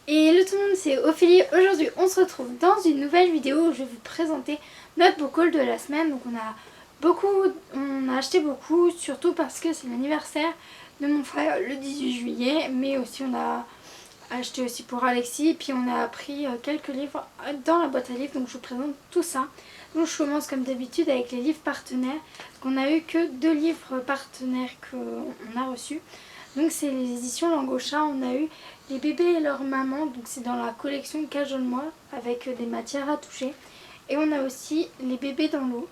Hello tout le monde, c'est Ophélie. Aujourd'hui on se retrouve dans une nouvelle vidéo où je vais vous présenter notre book haul de la semaine. Donc on a acheté beaucoup, surtout parce que c'est l'anniversaire de mon frère le 18 juillet. Mais aussi on a acheté aussi pour Alexis. Puis on a pris quelques livres dans la boîte à livres, donc je vous présente tout ça. Donc je commence comme d'habitude avec les livres partenaires. Donc on a eu que 2 livres partenaires qu'on a reçus. Donc c'est les éditions Langauchat. On a eu Les bébés et leur maman, donc c'est dans la collection Cajole-moi avec des matières à toucher. Et on a aussi Les bébés dans l'eau.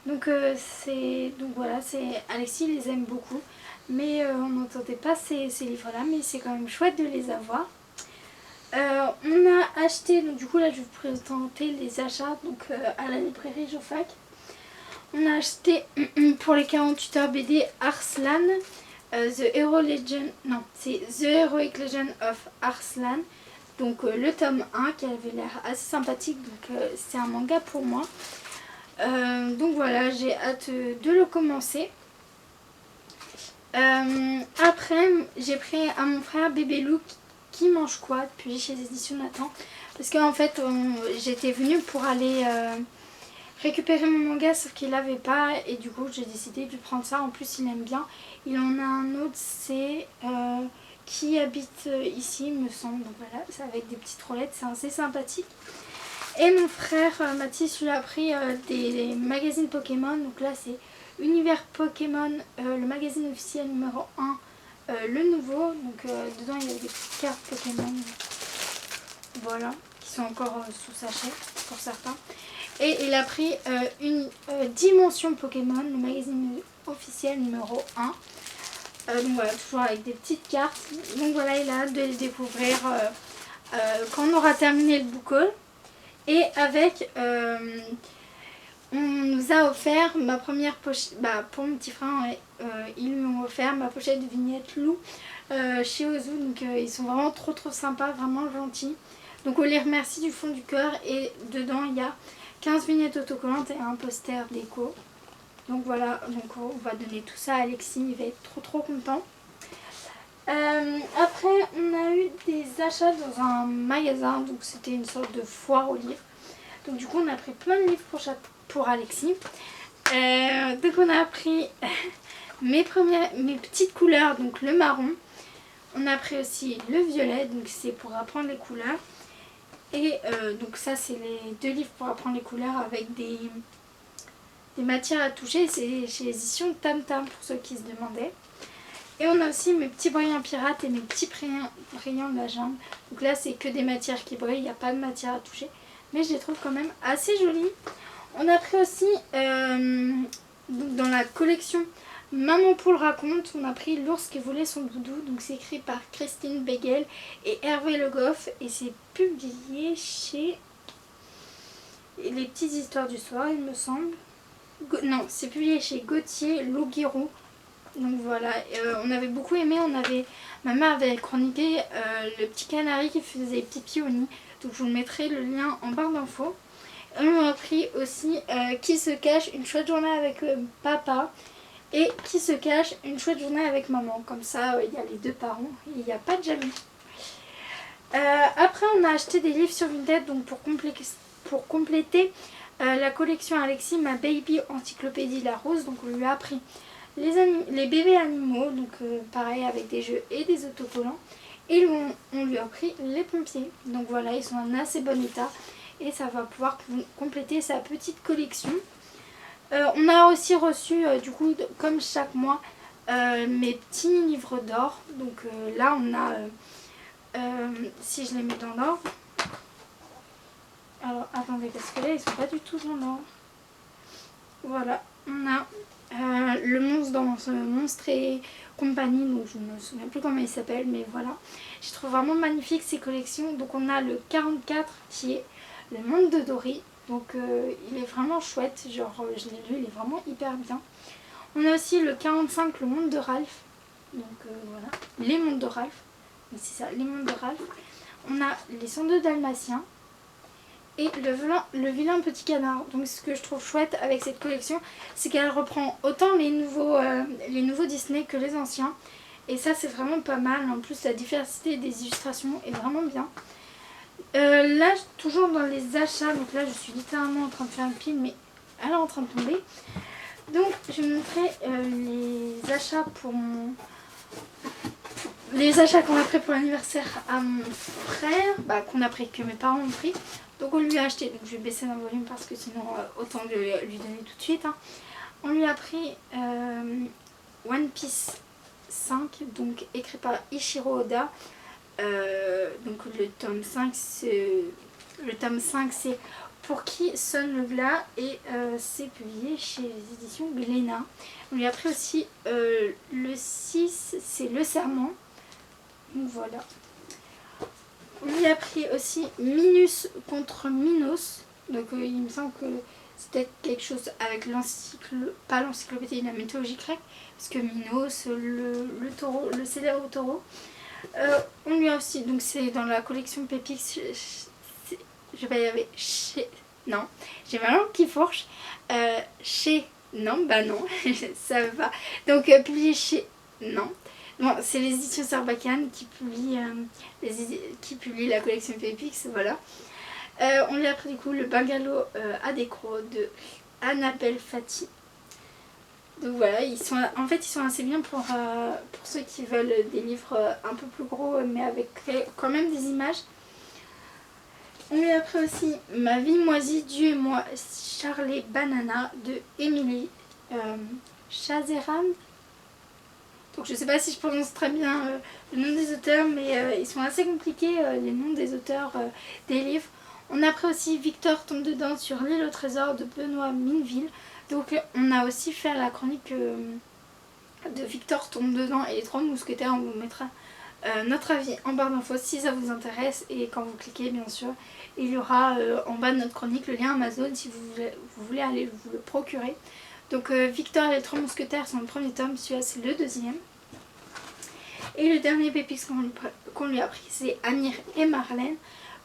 Donc voilà, Alexis les aime beaucoup. Mais on n'entendait pas ces livres-là, mais c'est quand même chouette de les avoir. On a acheté, donc du coup là je vais vous présenter les achats à la librairie Jofac. On a acheté pour les 48 heures BD Arslan. The Heroic Legend of Arslan. Donc le tome 1 qui avait l'air assez sympathique. Donc c'est un manga pour moi. Donc voilà, j'ai hâte de le commencer. Après, j'ai pris à mon frère Bébé Lou qui mange quoi depuis chez les éditions Nathan. Parce qu'en fait, j'étais venue pour aller récupérer mon manga, sauf qu'il l'avait pas. Et du coup, j'ai décidé de lui prendre ça. En plus, il aime bien. Il en a un autre, c'est Qui habite ici, me semble. Donc voilà, c'est avec des petites roulettes, c'est assez sympathique. Et mon frère Mathis lui a pris des magazines Pokémon. Donc là, c'est Univers Pokémon, le magazine officiel numéro 1, le nouveau. Donc dedans, il y a des petites cartes Pokémon. Voilà, qui sont encore sous sachet pour certains. Et il a pris une Dimension Pokémon, le magazine officiel numéro 1. Donc voilà, toujours avec des petites cartes. Donc voilà, il a hâte de les découvrir quand on aura terminé le book haul. Et avec, on nous a offert ma première pochette, pour mon petit frère, ils lui ont offert ma pochette de vignettes Lou chez Ozu. Donc ils sont vraiment trop sympas, vraiment gentils. Donc on les remercie du fond du cœur. Et dedans il y a 15 vignettes autocollantes et un poster déco. Donc voilà, donc on va donner tout ça à Alexis, il va être trop content. Après on a eu des achats dans un magasin, donc c'était une sorte de foire aux livres. Donc du coup on a pris plein de livres pour Alexis. Donc on a pris mes petites couleurs, donc le marron. On a pris aussi le violet, donc c'est pour apprendre les couleurs. Et donc ça c'est les 2 livres pour apprendre les couleurs avec des matières à toucher. C'est chez l'édition Tam Tam pour ceux qui se demandaient. Et on a aussi mes petits brillants pirates et mes petits brillants de la jungle. Donc là c'est que des matières qui brillent, il n'y a pas de matière à toucher. Mais je les trouve quand même assez jolies. On a pris aussi dans la collection Maman Poule raconte, on a pris L'ours qui volait son doudou. Donc c'est écrit par Christine Begel et Hervé Le Goff. Et c'est publié chez Les Petites Histoires du Soir, il me semble. Non, c'est publié chez Gauthier Louguirou. Donc voilà, on avait beaucoup aimé. Ma mère avait chroniqué le petit canari qui faisait pipi au nid. Donc je vous mettrai le lien en barre d'infos. On a pris aussi Qui se cache une chouette journée avec papa et Qui se cache une chouette journée avec maman. Comme ça, il y a les 2 parents et il n'y a pas de jaloux. Après, on a acheté des livres sur Vinted donc pour compléter la collection Alexis, ma baby encyclopédie Larousse. Donc on lui a pris les bébés animaux, donc pareil avec des jeux et des autocollants. Et on lui a pris les pompiers. Donc voilà, ils sont en assez bon état. Et ça va pouvoir compléter sa petite collection. On a aussi reçu, du coup, comme chaque mois, mes petits livres d'or. Donc là, on a, si je les mets dans l'ordre. Alors, attendez, parce que là, ils sont pas du tout dans l'ordre. Voilà, on a le monstre dans ce monstre et compagnie, donc je ne me souviens plus comment il s'appelle, mais voilà. Je trouve vraiment magnifique ces collections. Donc on a le 44 qui est Le Monde de Dory. Donc il est vraiment chouette, genre je l'ai lu, il est vraiment hyper bien. On a aussi le 45 Le Monde de Ralph. Donc voilà, Les Mondes de Ralph. Oui, c'est ça, Les Mondes de Ralph. On a Les 102 Dalmatiens. Et le vilain petit canard. Donc ce que je trouve chouette avec cette collection, c'est qu'elle reprend autant les nouveaux Disney que les anciens. Et ça c'est vraiment pas mal. En plus la diversité des illustrations est vraiment bien. Là toujours dans les achats, donc là je suis littéralement en train de faire une pile mais elle est en train de tomber. Donc je vais montrer les achats pour les achats qu'on a pris pour l'anniversaire à mon frère, qu'on a pris, que mes parents ont pris. Donc on lui a acheté, donc je vais baisser dans le volume parce que sinon autant lui donner tout de suite. Hein. On lui a pris One Piece 5, donc écrit par Ichiro Oda. Donc le tome 5 c'est Pour qui sonne le glas et c'est publié chez les éditions Glénat. On lui a pris aussi le 6, c'est Le Serment. Donc voilà. On lui a pris aussi Minus contre Minos. Donc il me semble que c'était quelque chose avec pas l'encyclopédie de la mythologie grecque, parce que Minos, le taureau, le célèbre taureau. On lui a aussi, donc c'est dans la collection Pépix, je vais y arriver, non, j'ai ma langue qui fourche, non, ça va pas, donc publié chez, non, c'est les éditions Sarbacane qui publient la collection Pépix, voilà. On lui a pris du coup le Bungalow à décro de Annabelle Fati. Donc voilà, ils sont assez bien pour ceux qui veulent des livres un peu plus gros mais avec quand même des images. On lui a pris aussi Ma vie moisie, Dieu et moi, Charlie Banana de Émilie Chazeram. Donc je sais pas si je prononce très bien le nom des auteurs, mais ils sont assez compliqués les noms des auteurs des livres. On a pris aussi Victor tombe dedans sur l'île au trésor de Benoît Mineville. Donc on a aussi fait la chronique de Victor tombe dedans et les 3 mousquetaires. On vous mettra notre avis en barre d'infos si ça vous intéresse. Et quand vous cliquez bien sûr, il y aura en bas de notre chronique le lien Amazon si vous voulez aller vous le procurer. Donc Victor et les 3 mousquetaires sont le premier tome, celui-là c'est le deuxième. Et le dernier pépix qu'on lui a pris c'est Amir et Marlène,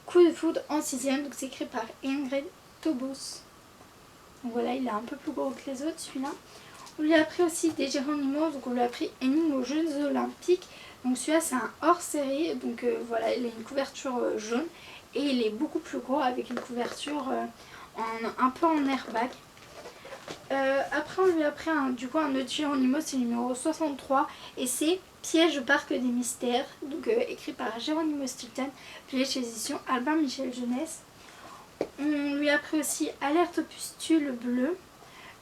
Coup de foudre en 6ème, donc c'est écrit par Ingrid Tobos. Donc voilà, il est un peu plus gros que les autres celui-là. On lui a pris aussi des Géronimo, donc on lui a pris Énigme aux Jeux Olympiques. Donc celui-là c'est un hors série, donc voilà, il a une couverture jaune et il est beaucoup plus gros avec une couverture un peu en airbag. Après on lui a pris un autre Géronimo, c'est le numéro 63 et c'est Piège au parc des mystères, donc écrit par Géronimo Stilton, publié chez les éditions Albin Michel Jeunesse. On lui a pris aussi Alerte aux pustules bleues.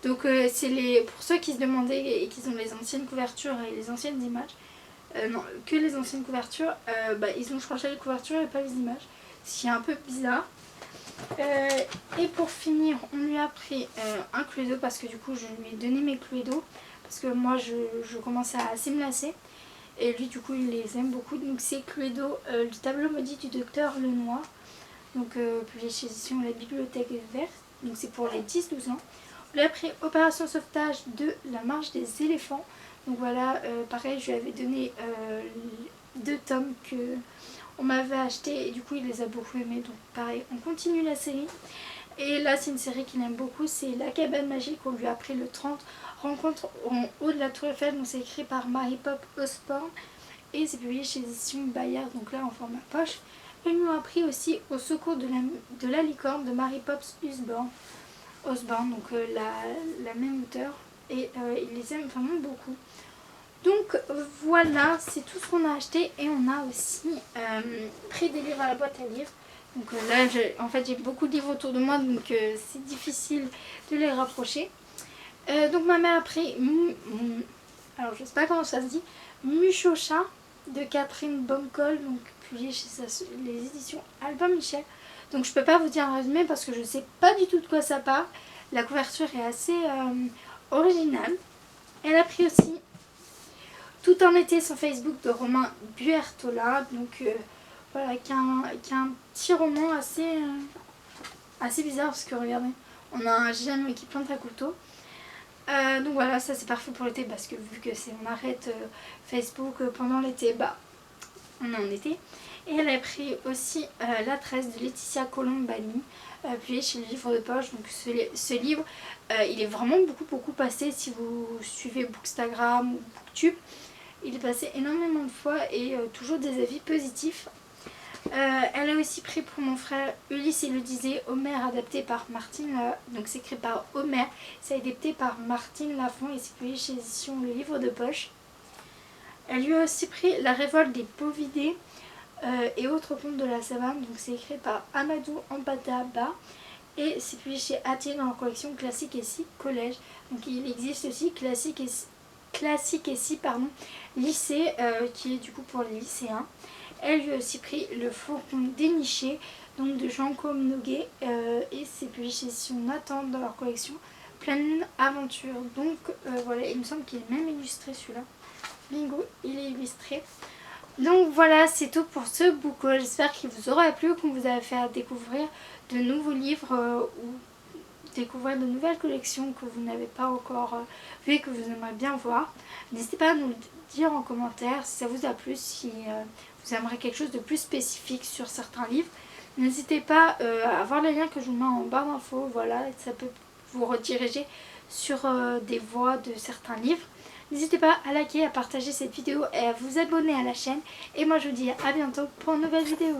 Donc c'est pour ceux qui se demandaient et qui ont les anciennes couvertures et les anciennes images, non, que les anciennes couvertures, ils ont changé les couvertures et pas les images, ce qui est un peu bizarre. Et pour finir, on lui a pris un Cluedo parce que du coup je lui ai donné mes Cluedo parce que moi je commençais à assez me lasser et lui du coup il les aime beaucoup. Donc c'est Cluedo, le tableau maudit du docteur Lenoir, donc publié chez éditions La Bibliothèque Verte, donc c'est pour les 10-12 ans. On lui a pris Opération Sauvetage de La Marche des éléphants. Donc voilà, pareil, je lui avais donné 2 tomes que on m'avait acheté et du coup il les a beaucoup aimés. Donc pareil, on continue la série. Et là c'est une série qu'il aime beaucoup, c'est La Cabane Magique. On lui a pris le 30, Rencontre en haut de la Tour Eiffel. Donc c'est écrit par Mary-Pop Osborne et c'est publié chez éditions Bayard, donc là en format poche. Et ils m'ont pris aussi Au secours de la licorne de Mary-Pop Osborne, donc la même auteure, et il les aime vraiment beaucoup. Donc voilà, c'est tout ce qu'on a acheté et on a aussi pris des livres à la boîte à livres. Donc là, en fait, j'ai beaucoup de livres autour de moi, donc c'est difficile de les rapprocher. Donc ma mère a pris, alors je sais pas comment ça se dit, Muchocha de Catherine Baumkoll, donc publié chez les éditions Albin Michel. Donc je peux pas vous dire un résumé parce que je sais pas du tout de quoi ça parle. La couverture est assez originale. Elle a pris aussi Tout un été sur Facebook de Romain Buertola. Donc voilà, qui est un petit roman assez bizarre parce que regardez, on a un gemme qui plante un couteau. Donc voilà, ça c'est parfait pour l'été parce que vu que on arrête Facebook pendant l'été, on est en été. Et elle a pris aussi La Tresse de Laetitia Colombani, publié chez le Livre de Poche. Donc ce livre, il est vraiment beaucoup passé si vous suivez Bookstagram ou Booktube. Il est passé énormément de fois et toujours des avis positifs. Elle a aussi pris pour mon frère Ulysse et l'Odyssée, Homère adapté par Martine, donc c'est écrit par Homère, c'est adapté par Martine Lafont et c'est publié chez édition Le Livre de Poche. Elle lui a aussi pris La Révolte des Bovidés et autres contes de la savane, donc c'est écrit par Amadou Ampataba et c'est publié chez Atier dans la collection Classique et Si Collège. Donc il existe aussi Classique et Si pardon, Lycée qui est du coup pour les lycéens. Elle lui a aussi pris Le Faucon déniché, donc de Jean-Côme Noguet, et c'est publié chez Nathan dans leur collection Pleine Lune Aventure. Donc voilà, il me semble qu'il est même illustré celui-là. Bingo, il est illustré. Donc voilà, c'est tout pour ce book haul. J'espère qu'il vous aura plu, qu'on vous a fait découvrir de nouveaux livres ou découvrir de nouvelles collections que vous n'avez pas encore vues et que vous aimeriez bien voir. N'hésitez pas à nous le dire en commentaire si ça vous a plu, si vous aimeriez quelque chose de plus spécifique sur certains livres. N'hésitez pas à voir les liens que je vous mets en barre d'infos, voilà, ça peut vous rediriger sur des voies de certains livres. N'hésitez pas à liker, à partager cette vidéo et à vous abonner à la chaîne. Et moi je vous dis à bientôt pour une nouvelle vidéo.